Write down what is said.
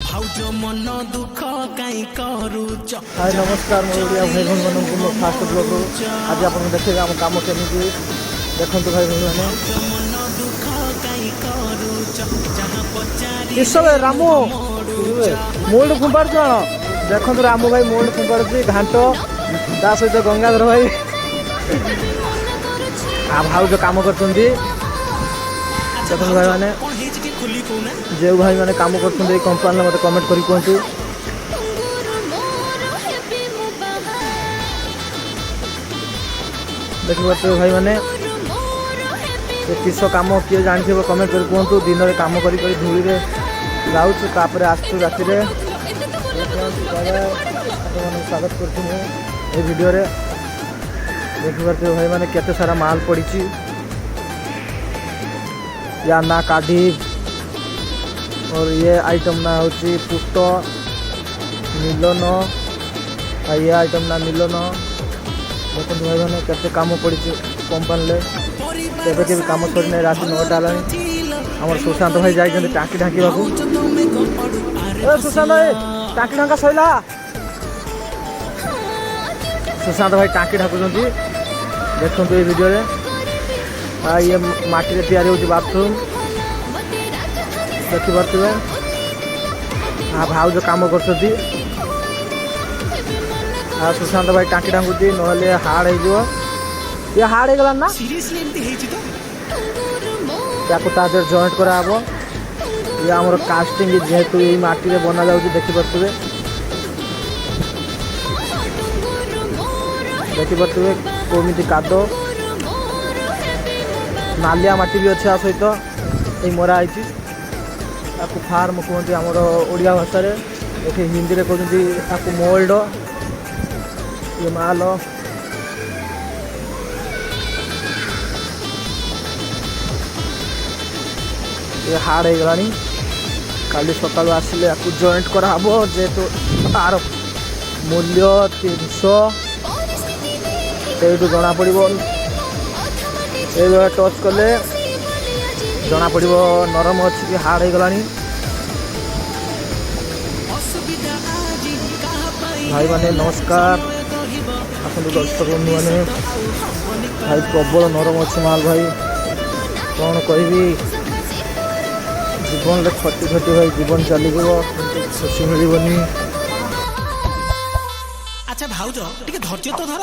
हाय नमस्कार मोरिया भाई भन मन फास्ट ब्लॉग आज आप देखिए आम कम केमी देखु भाई भाई मैंने रामू मोल्ड फुंपाड़ देखु रामू भाई मोल्ड फुंपाड़ घाट ता सहित गंगाधर भाई भाज कम कर देखो भाई मैंने जो भाई मैंने काम कर कंपानी मत कमेंट कर कहतु देख पारे भाई मैंने किस काम किए जानते कमेंट कर कहतु दिन में कम कर धूली जाऊँ आसु राति स्वागत कर वीडियो देख पारे भाई मैंने केते सारा माल पड़ी या ना काढ़ी और ये आइटम ना होची पुट मिलन ये आइटम ना मिलन देखो भाई मैंने केते काम पड़ी कंपानी केवे के काम सरी ना रात 9टा आम सुशांत भाई जाइए टाँकी ढाँका सुशांत भाई टाँकी ढाँका सैला सुशांत भाई टाँकी ढाकुंट देखो ये वीडियो ये माटी तैयारी होची बाथरूम देखी पारे भाज कम कर सुशांत भाई टाँकी ढांगुची ना हार्ड हो हार्ड हो ना या जॉइंट कराब ये आम कास्टिंग जेहेतु ये माटी बना जा देखी पारे कमी काद नालिया माटी भी अच्छे सहित ये मरा है फार्म कहते आमर ओडिया भाषा ये हिंदी में कहते मोल्ड ये माल ये हार्ड हो गला काली सका आसिले जॉइंट कराब जेहेतु तार मूल्य 300 ये जना पड़ ये टच कले जना पड़ नरम अच्छी कि हार्ड हो गला भाई माने नमस्कार आपन दर्शक बंधु मैंने भाई प्रबल नरम अच्छे माल भाई कौन कह जीवन में खटी खटी भाई जीवन चली खुशी मिलनी। अच्छा भाउज टिके धैर्य तो धर